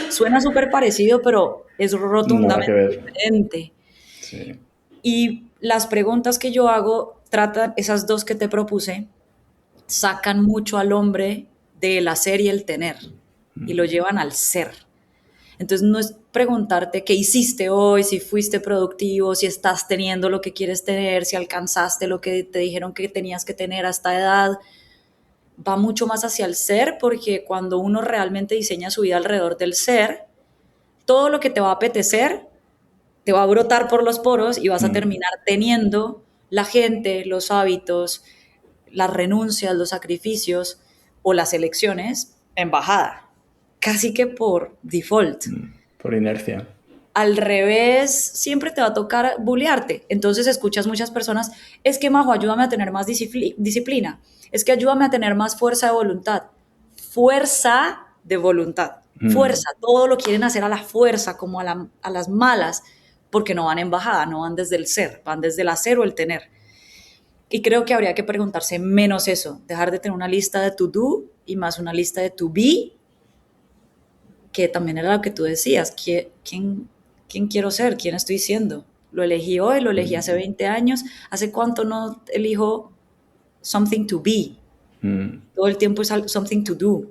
Suena súper parecido, pero es Nada que rotundamente ver. diferente. Sí. Y las preguntas que yo hago tratan, esas dos que te propuse, sacan mucho al hombre del hacer y el tener y lo llevan al ser. Entonces no es preguntarte qué hiciste hoy, si fuiste productivo, si estás teniendo lo que quieres tener, si alcanzaste lo que te dijeron que tenías que tener a esta edad. Va mucho más hacia el ser, porque cuando uno realmente diseña su vida alrededor del ser, todo lo que te va a apetecer te va a brotar por los poros y vas a Mm. terminar teniendo la gente, los hábitos, las renuncias, los sacrificios o las elecciones en bajada, casi que por default. Por inercia. Al revés, siempre te va a tocar bullearte. Entonces escuchas muchas personas, es que Majo, ayúdame a tener más disciplina, es que ayúdame a tener más fuerza de voluntad. Fuerza de voluntad, Mm. fuerza, todo lo quieren hacer a la fuerza, como a las malas, porque no van en bajada, no van desde el ser, van desde el hacer o el tener. Y creo que habría que preguntarse menos eso, dejar de tener una lista de to do y más una lista de to be, que también era lo que tú decías, ¿quién quiero ser? ¿Quién estoy siendo? Lo elegí hoy, lo elegí hace 20 años, ¿hace cuánto no elijo something to be? Mm. Todo el tiempo es something to do.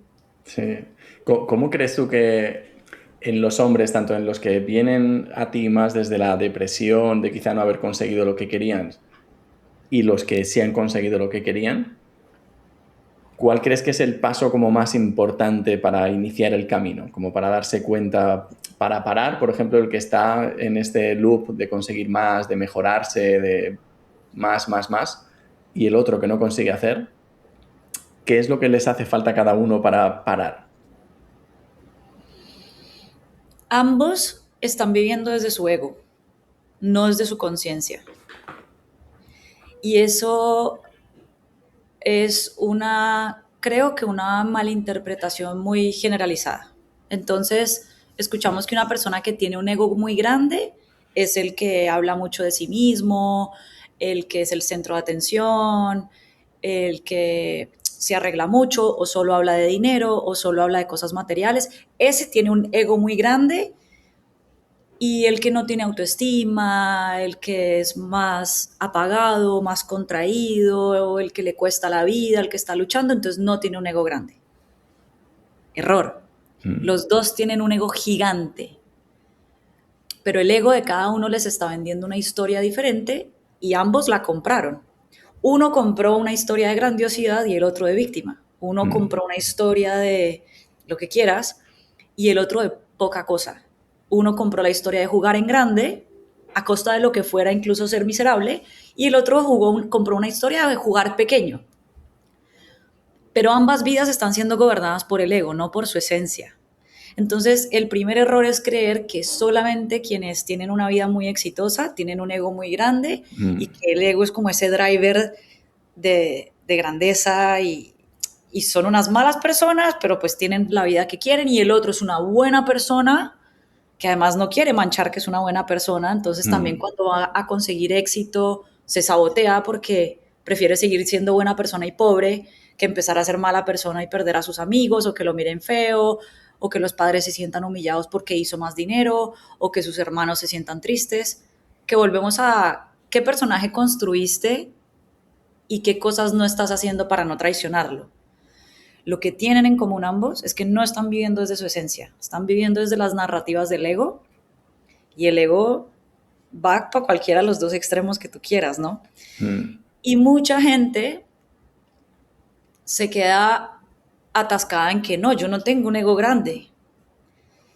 Sí. ¿Cómo crees tú que en los hombres, tanto en los que vienen a ti más desde la depresión de quizá no haber conseguido lo que querían y los que sí han conseguido lo que querían, cuál crees que es el paso como más importante para iniciar el camino? Como para darse cuenta, para parar, por ejemplo, el que está en este loop de conseguir más, de mejorarse, de más, y el otro que no consigue hacer, ¿qué es lo que les hace falta a cada uno para parar? Ambos están viviendo desde su ego, no desde su conciencia. Y eso es creo que una malinterpretación muy generalizada. Entonces, escuchamos que una persona que tiene un ego muy grande es el que habla mucho de sí mismo, el que es el centro de atención, el que se arregla mucho o solo habla de dinero o solo habla de cosas materiales. Ese tiene un ego muy grande, y el que no tiene autoestima, el que es más apagado, más contraído, o el que le cuesta la vida, el que está luchando, entonces no tiene un ego grande. Error. Mm. Los dos tienen un ego gigante, pero el ego de cada uno les está vendiendo una historia diferente y ambos la compraron. Uno compró una historia de grandiosidad y el otro de víctima. Uno Mm. compró una historia de lo que quieras y el otro de poca cosa. Uno compró la historia de jugar en grande a costa de lo que fuera, incluso ser miserable, y el otro compró una historia de jugar pequeño. Pero ambas vidas están siendo gobernadas por el ego, no por su esencia. Entonces, el primer error es creer que solamente quienes tienen una vida muy exitosa tienen un ego muy grande, y Mm. que el ego es como ese driver de grandeza, y son unas malas personas, pero pues tienen la vida que quieren, y el otro es una buena persona que además no quiere manchar que es una buena persona, entonces también Mm. cuando va a conseguir éxito se sabotea porque prefiere seguir siendo buena persona y pobre que empezar a ser mala persona y perder a sus amigos, o que lo miren feo, o que los padres se sientan humillados porque hizo más dinero, o que sus hermanos se sientan tristes, que volvemos a qué personaje construiste y qué cosas no estás haciendo para no traicionarlo. Lo que tienen en común ambos es que no están viviendo desde su esencia, están viviendo desde las narrativas del ego, y el ego va para cualquiera de los dos extremos que tú quieras, ¿no? Mm. Y mucha gente se queda atascada en que no, yo no tengo un ego grande.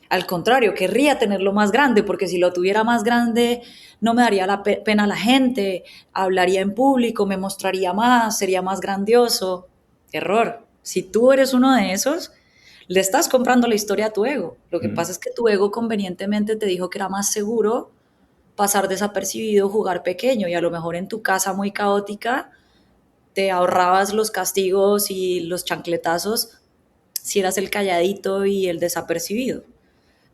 Al contrario, querría tenerlo más grande, porque si lo tuviera más grande, no me daría la pena a la gente, hablaría en público, me mostraría más, sería más grandioso. Error. Si tú eres uno de esos, le estás comprando la historia a tu ego. Lo que Mm. pasa es que tu ego convenientemente te dijo que era más seguro pasar desapercibido, jugar pequeño, y a lo mejor en tu casa muy caótica te ahorrabas los castigos y los chancletazos si eras el calladito y el desapercibido.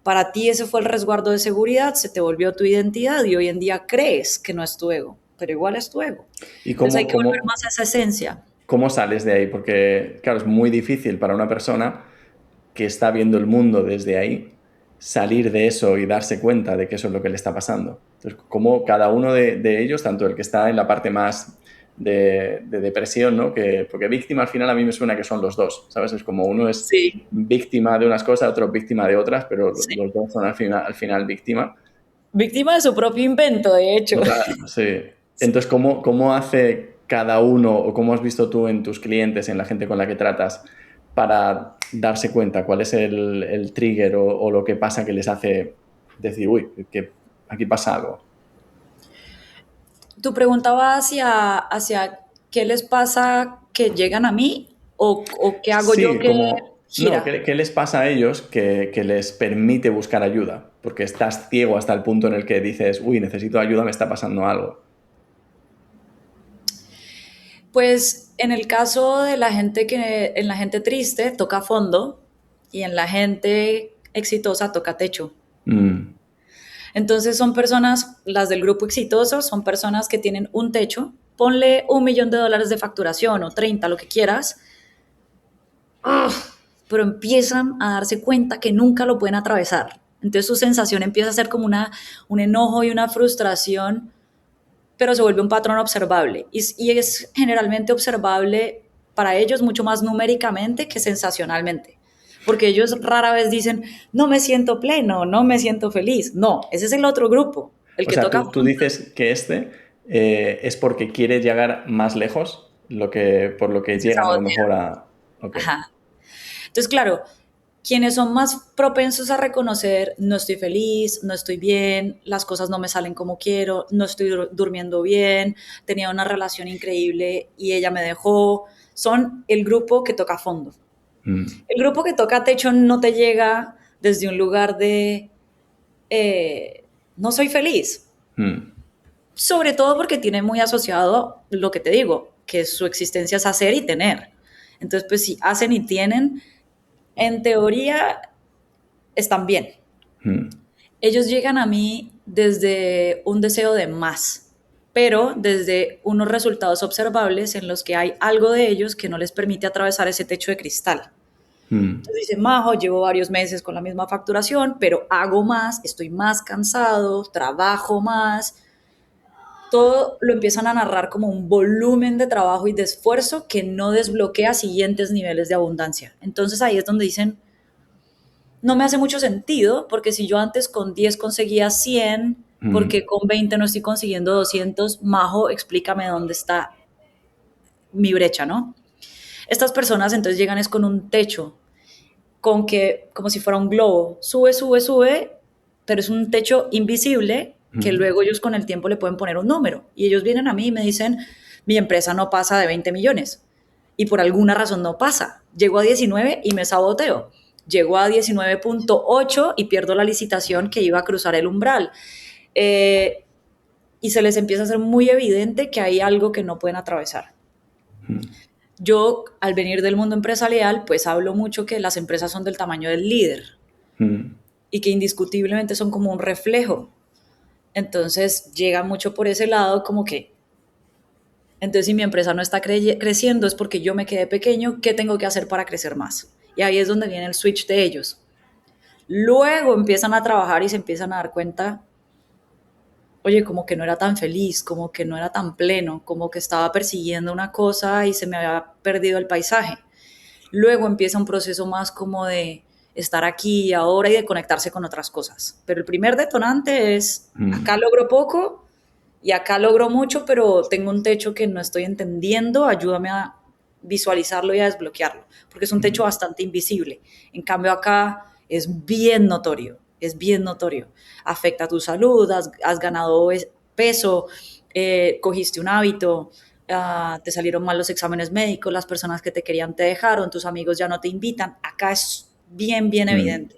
Para ti ese fue el resguardo de seguridad, se te volvió tu identidad y hoy en día crees que no es tu ego, pero igual es tu ego. ¿Y Entonces hay cómo, que volver cómo, más a esa esencia. cómo sales de ahí? Porque, claro, es muy difícil para una persona que está viendo el mundo desde ahí salir de eso y darse cuenta de que eso es lo que le está pasando. Entonces, cómo cada uno de ellos, tanto el que está en la parte más de depresión, ¿no? Porque víctima al final a mí me suena que son los dos, ¿sabes? Es como uno es Sí, víctima de unas cosas, otro víctima de otras, pero sí. los dos son al final víctima. Víctima de su propio invento, de hecho. Total, sí. Sí. Entonces, ¿cómo hace cada uno o cómo has visto tú en tus clientes, en la gente con la que tratas, para darse cuenta cuál es el trigger o lo que pasa que les hace decir, uy, que aquí pasa algo? ¿Tu pregunta va hacia qué les pasa que llegan a mí o qué hago yo Sí, que como, no, gira? ¿qué les pasa a ellos que les permite buscar ayuda? Porque estás ciego hasta el punto en el que dices, uy, necesito ayuda, me está pasando algo. Pues en el caso de la gente que, en la gente triste toca fondo y en la gente exitosa toca techo. Mm, Entonces son personas, las del grupo exitoso, son personas que tienen un techo, ponle $1 millón de facturación o 30, lo que quieras, pero empiezan a darse cuenta que nunca lo pueden atravesar. Entonces su sensación empieza a ser como un enojo y una frustración, pero se vuelve un patrón observable. Y es generalmente observable para ellos mucho más numéricamente que sensacionalmente. Porque ellos rara vez dicen, no me siento pleno, no me siento feliz. No, ese es el otro grupo, el O que sea, toca tú fondo. dices que es porque quiere llegar más lejos, por lo que Se llegan a lo sabotea. mejor a... Ok. Ajá. Entonces, claro, quienes son más propensos a reconocer, no estoy feliz, no estoy bien, las cosas no me salen como quiero, no estoy durmiendo bien, tenía una relación increíble y ella me dejó, son el grupo que toca fondo. Mm, El grupo que toca techo no te llega desde un lugar de no soy feliz, mm, sobre todo porque tiene muy asociado lo que te digo, que su existencia es hacer y tener. Entonces, pues si hacen y tienen, en teoría están bien. mm, Ellos llegan a mí desde un deseo de más, pero desde unos resultados observables en los que hay algo de ellos que no les permite atravesar ese techo de cristal. mm, Entonces dicen, Majo, llevo varios meses con la misma facturación, pero hago más, estoy más cansado, trabajo más. Todo lo empiezan a narrar como un volumen de trabajo y de esfuerzo que no desbloquea siguientes niveles de abundancia. Entonces ahí es donde dicen, no me hace mucho sentido, porque si yo antes con 10 conseguía 100, mm, porque con 20 no estoy consiguiendo 200, Majo, explícame dónde está mi brecha, ¿no? Estas personas entonces llegan es con un techo, con que, como si fuera un globo, sube, sube, sube, pero es un techo invisible que mm. luego ellos con el tiempo le pueden poner un número. Y ellos vienen a mí y me dicen, mi empresa no pasa de 20 millones. Y por alguna razón no pasa. Llego a 19 y me saboteo. Llego a 19.8 y pierdo la licitación que iba a cruzar el umbral. Eh, y se les empieza a hacer muy evidente que hay algo que no pueden atravesar. Yo, al venir del mundo empresarial, pues hablo mucho que las empresas son del tamaño del líder Mm, y que indiscutiblemente son como un reflejo. Entonces llega mucho por ese lado como que, entonces si mi empresa no está creciendo es porque yo me quedé pequeño, ¿qué tengo que hacer para crecer más? Y ahí es donde viene el switch de ellos. Luego empiezan a trabajar y se empiezan a dar cuenta, oye, como que no era tan feliz, como que no era tan pleno, como que estaba persiguiendo una cosa y se me había perdido el paisaje. Luego empieza un proceso más como de estar aquí y ahora y de conectarse con otras cosas. Pero el primer detonante es, acá mm, logro poco y acá logro mucho, pero tengo un techo que no estoy entendiendo, ayúdame a visualizarlo y a desbloquearlo, porque es un techo mm. bastante invisible. En cambio acá es bien notorio, es bien notorio. Afecta tu salud, has ganado peso, cogiste un hábito, te salieron mal los exámenes médicos, las personas que te querían te dejaron, tus amigos ya no te invitan. Acá es bien, bien Mm. evidente.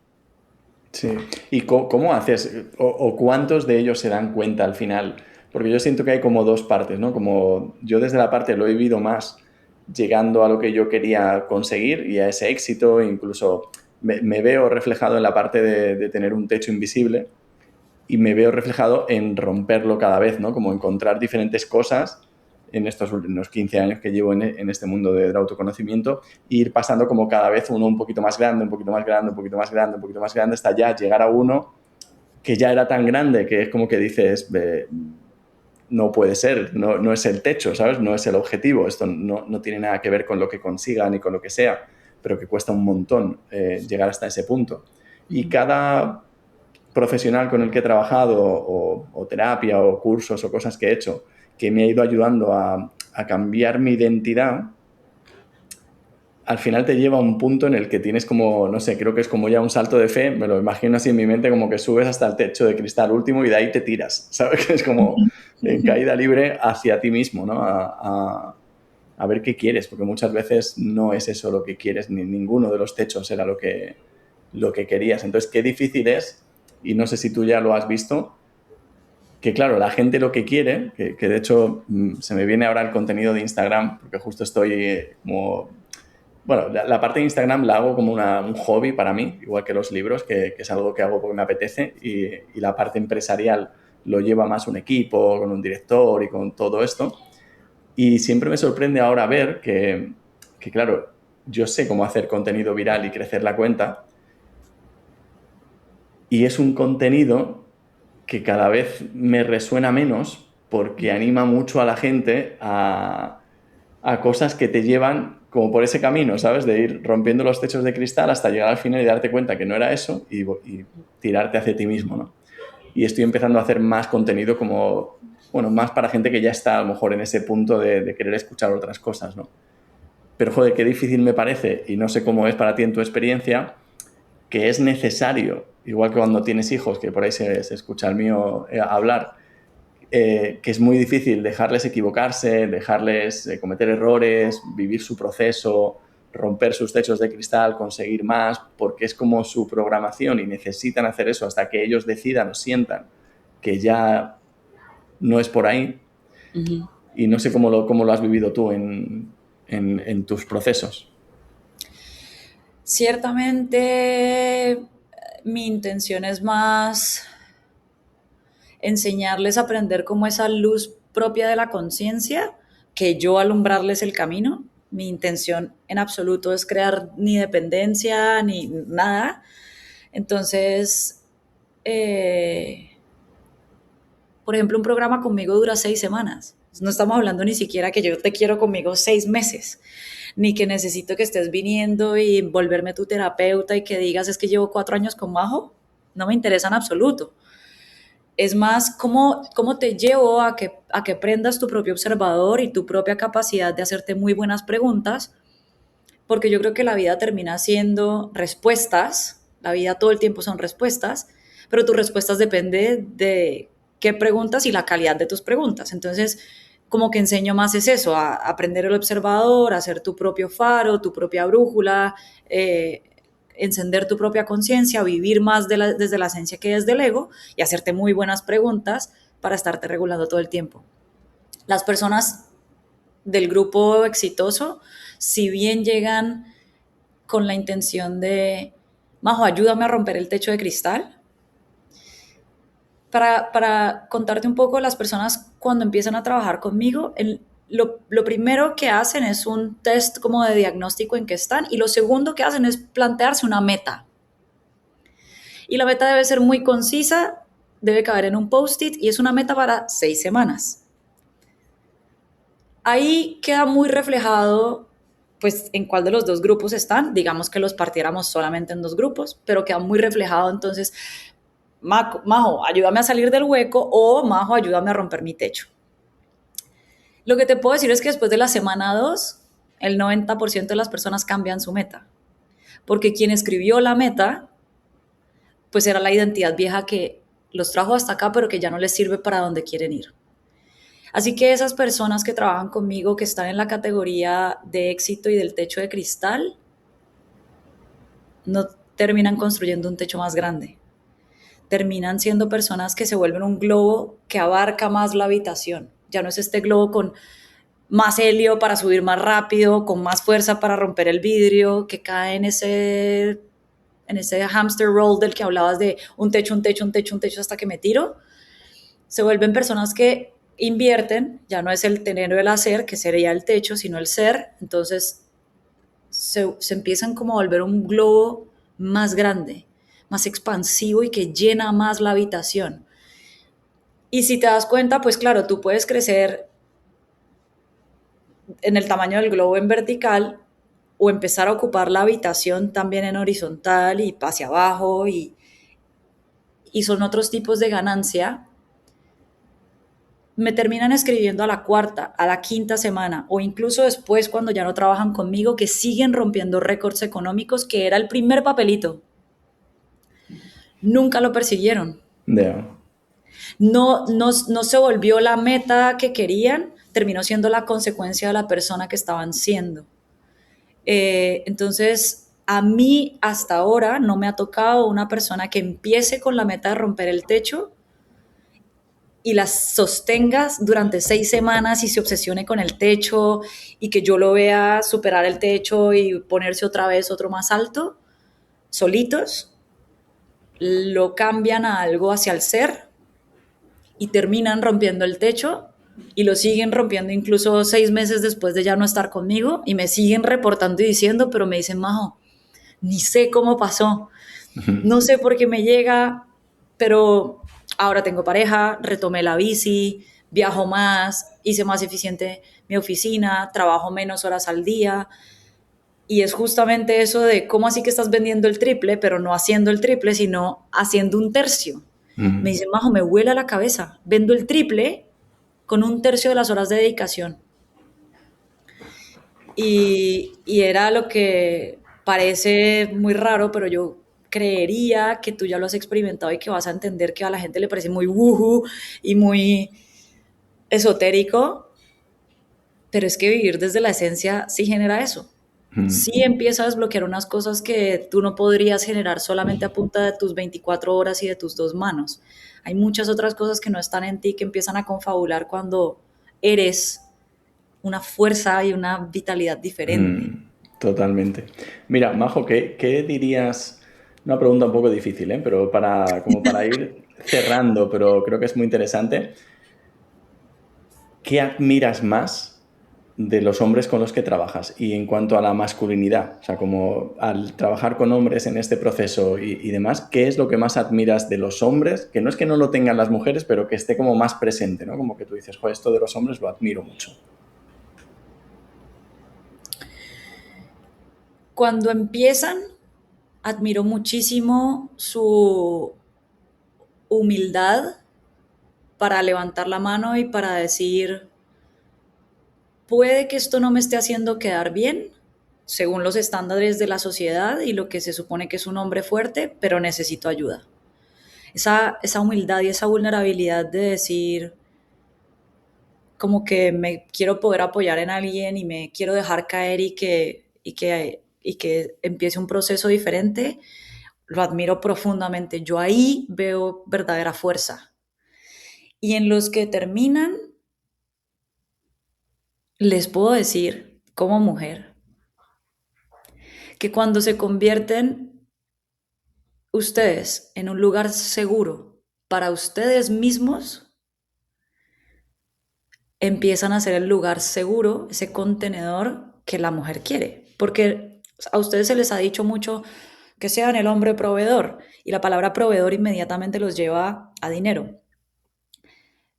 Sí. ¿Y cómo haces? O cuántos de ellos se dan cuenta al final? Porque yo siento que hay como dos partes, ¿no? Como yo desde la parte lo he vivido más llegando a lo que yo quería conseguir y a ese éxito, incluso me veo reflejado en la parte de tener un techo invisible y me veo reflejado en romperlo cada vez, ¿no? Como encontrar diferentes cosas en estos últimos 15 años que llevo en este mundo del autoconocimiento e ir pasando como cada vez uno un poquito más grande, un poquito más grande, un poquito más grande, un poquito más grande, hasta ya llegar a uno que ya era tan grande que es como que dices, no puede ser, no es el techo, ¿sabes? No es el objetivo, esto no tiene nada que ver con lo que consiga ni con lo que sea, pero que cuesta un montón llegar hasta ese punto. Y cada profesional con el que he trabajado o terapia o cursos o cosas que he hecho que me ha ido ayudando a cambiar mi identidad, al final te lleva a un punto en el que tienes como, no sé, creo que es como ya un salto de fe, me lo imagino así en mi mente, como que subes hasta el techo de cristal último y de ahí te tiras, ¿sabes? Que es como en caída libre hacia ti mismo, ¿no? A ver qué quieres, porque muchas veces no es eso lo que quieres, ni ninguno de los techos era lo que querías. Entonces, qué difícil es, y no sé si tú ya lo has visto, que claro, la gente lo que quiere, que de hecho se me viene ahora el contenido de Instagram, porque justo estoy como... Bueno, la parte de Instagram la hago como un hobby para mí, igual que los libros, que es algo que hago porque me apetece, y la parte empresarial lo lleva más un equipo, con un director y con todo esto. Y siempre me sorprende ahora ver que claro, yo sé cómo hacer contenido viral y crecer la cuenta, y es un contenido que cada vez me resuena menos porque anima mucho a la gente a cosas que te llevan como por ese camino, ¿sabes? De ir rompiendo los techos de cristal hasta llegar al final y darte cuenta que no era eso y tirarte hacia ti mismo, ¿no? Y estoy empezando a hacer más contenido como, bueno, más para gente que ya está a lo mejor en ese punto de querer escuchar otras cosas, ¿no? Pero joder, qué difícil me parece, y no sé cómo es para ti en tu experiencia, que es necesario, igual que cuando tienes hijos, que por ahí se escucha el mío hablar, que es muy difícil dejarles equivocarse, dejarles cometer errores, vivir su proceso, romper sus techos de cristal, conseguir más, porque es como su programación y necesitan hacer eso hasta que ellos decidan o sientan que ya no es por ahí. Ujú. Y no sé cómo lo has vivido tú en tus procesos. Ciertamente, mi intención es más enseñarles a aprender como esa luz propia de la conciencia, que yo alumbrarles el camino. Mi intención en absoluto es crear ni dependencia ni nada. Entonces, eh, por ejemplo, un programa conmigo dura 6 semanas. No estamos hablando ni siquiera que yo te quiero conmigo 6 meses, ni que necesito que estés viniendo y volverme tu terapeuta y que digas es que llevo 4 años con Majo. No me interesa en absoluto. Es más cómo te llevo a que prendas tu propio observador y tu propia capacidad de hacerte muy buenas preguntas, porque yo creo que la vida termina siendo respuestas, la vida todo el tiempo son respuestas, pero tus respuestas dependen de qué preguntas y la calidad de tus preguntas. Entonces, como que enseño más es eso, a aprender el observador, a hacer tu propio faro, tu propia brújula, encender tu propia conciencia, vivir más desde la esencia que desde el ego y hacerte muy buenas preguntas para estarte regulando todo el tiempo. Las personas del grupo exitoso, si bien llegan con la intención de, Majo, ayúdame a romper el techo de cristal. Para contarte un poco, las personas cuando empiezan a trabajar conmigo, lo primero que hacen es un test como de diagnóstico en que están y lo segundo que hacen es plantearse una meta. Y la meta debe ser muy concisa, debe caber en un post-it y es una meta para 6 semanas. Ahí queda muy reflejado pues en cuál de los dos grupos están, digamos que los partiéramos solamente en dos grupos, pero queda muy reflejado entonces, Majo, ayúdame a salir del hueco o Majo, ayúdame a romper mi techo. Lo que te puedo decir es que después de la semana 2, el 90% de las personas cambian su meta, porque quien escribió la meta pues era la identidad vieja que los trajo hasta acá, pero que ya no les sirve para donde quieren ir. Así que esas personas que trabajan conmigo, que están en la categoría de éxito y del techo de cristal, no terminan construyendo un techo más grande. Terminan siendo personas que se vuelven un globo que abarca más la habitación. Ya no es este globo con más helio para subir más rápido, con más fuerza para romper el vidrio, que cae en ese hamster roll del que hablabas de un techo, un techo, un techo, un techo hasta que me tiro. Se vuelven personas que invierten, ya no es el tener o el hacer, que sería el techo, sino el ser. Entonces se empiezan como a volver un globo más grande, más expansivo y que llena más la habitación. Y si te das cuenta, pues claro, tú puedes crecer en el tamaño del globo en vertical o empezar a ocupar la habitación también en horizontal y hacia abajo y son otros tipos de ganancia. Me terminan escribiendo a la cuarta, a la quinta semana o incluso después cuando ya no trabajan conmigo que siguen rompiendo récords económicos que era el primer papelito. Nunca lo persiguieron. Yeah. No se volvió la meta que querían, terminó siendo la consecuencia de la persona que estaban siendo. Entonces, a mí hasta ahora no me ha tocado una persona que empiece con la meta de romper el techo y las sostengas durante 6 semanas y se obsesione con el techo y que yo lo vea superar el techo y ponerse otra vez otro más alto, solitos, lo cambian a algo hacia el ser y terminan rompiendo el techo y lo siguen rompiendo incluso 6 meses después de ya no estar conmigo y me siguen reportando y diciendo, pero me dicen, Majo, ni sé cómo pasó, no sé por qué me llega, pero ahora tengo pareja, retomé la bici, viajo más, hice más eficiente mi oficina, trabajo menos horas al día. Y es justamente eso de cómo así que estás vendiendo el triple, pero no haciendo el triple, sino haciendo un tercio. Me dice, Majo, me vuela la cabeza. Vendo el triple con un tercio de las horas de dedicación. Y era lo que parece muy raro, pero yo creería que tú ya lo has experimentado y que vas a entender que a la gente le parece muy wuhu y muy esotérico, pero es que vivir desde la esencia sí genera eso. Sí empieza a desbloquear unas cosas que tú no podrías generar solamente a punta de tus 24 horas y de tus dos manos. Hay muchas otras cosas que no están en ti que empiezan a confabular cuando eres una fuerza y una vitalidad diferente. Totalmente. Mira, Majo, ¿qué dirías? Una pregunta un poco difícil, ¿eh? Pero como para ir cerrando, pero creo que es muy interesante. ¿Qué admiras más de los hombres con los que trabajas? Y en cuanto a la masculinidad, o sea, como al trabajar con hombres en este proceso y demás, ¿qué es lo que más admiras de los hombres? Que no es que no lo tengan las mujeres, pero que esté como más presente, ¿no? Como que tú dices, joder, esto de los hombres lo admiro mucho. Cuando empiezan, admiro muchísimo su humildad para levantar la mano y para decir, puede que esto no me esté haciendo quedar bien, según los estándares de la sociedad y lo que se supone que es un hombre fuerte, pero necesito ayuda. Esa humildad y esa vulnerabilidad de decir, como que me quiero poder apoyar en alguien y me quiero dejar caer y que empiece un proceso diferente, lo admiro profundamente. Yo ahí veo verdadera fuerza. Y en los que terminan, les puedo decir, como mujer, que cuando se convierten ustedes en un lugar seguro para ustedes mismos, empiezan a ser el lugar seguro, ese contenedor que la mujer quiere. Porque a ustedes se les ha dicho mucho que sean el hombre proveedor y la palabra proveedor inmediatamente los lleva a dinero.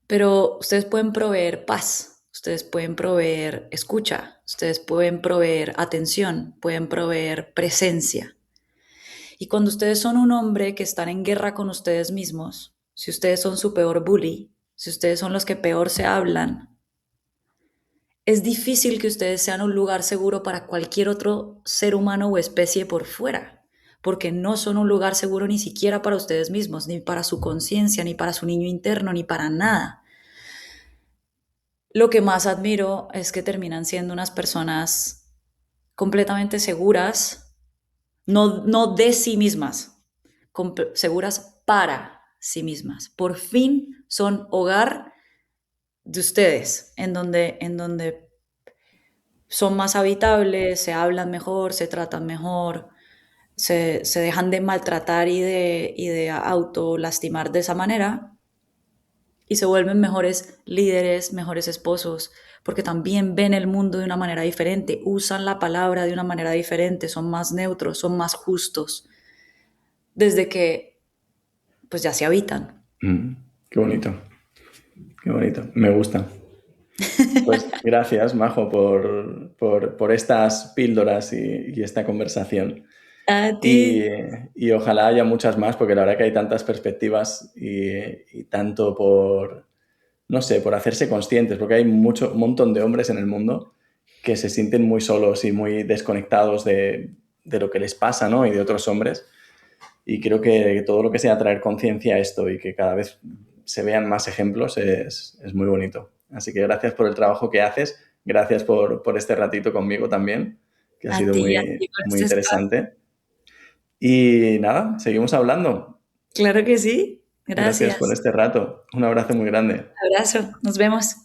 Pero ustedes pueden proveer paz, ustedes pueden proveer escucha, ustedes pueden proveer atención, pueden proveer presencia. Y cuando ustedes son un hombre que están en guerra con ustedes mismos, si ustedes son su peor bully, si ustedes son los que peor se hablan, es difícil que ustedes sean un lugar seguro para cualquier otro ser humano o especie por fuera, porque no son un lugar seguro ni siquiera para ustedes mismos, ni para su conciencia, ni para su niño interno, ni para nada. Lo que más admiro es que terminan siendo unas personas completamente seguras, no de sí mismas, seguras para sí mismas. Por fin son hogar de ustedes, en donde son más habitables, se hablan mejor, se tratan mejor, se dejan de maltratar y de auto lastimar de esa manera y se vuelven mejores líderes, mejores esposos, porque también ven el mundo de una manera diferente, usan la palabra de una manera diferente, son más neutros, son más justos, desde que pues ya se habitan. Qué bonito, qué bonito. Me gusta. Pues gracias, Majo, por estas píldoras y esta conversación. A ti. Y, y ojalá haya muchas más, porque la verdad que hay tantas perspectivas y tanto por, no sé, por hacerse conscientes, porque hay un montón de hombres en el mundo que se sienten muy solos y muy desconectados de lo que les pasa, ¿no? Y de otros hombres. Y creo que todo lo que sea traer conciencia a esto y que cada vez se vean más ejemplos es muy bonito. Así que gracias por el trabajo que haces, gracias por este ratito conmigo también, que ha sido A ti muy, por muy este espacio. interesante. Y nada, seguimos hablando. Claro que sí. Gracias por Gracias. este rato. Un abrazo muy grande. Abrazo. Nos vemos.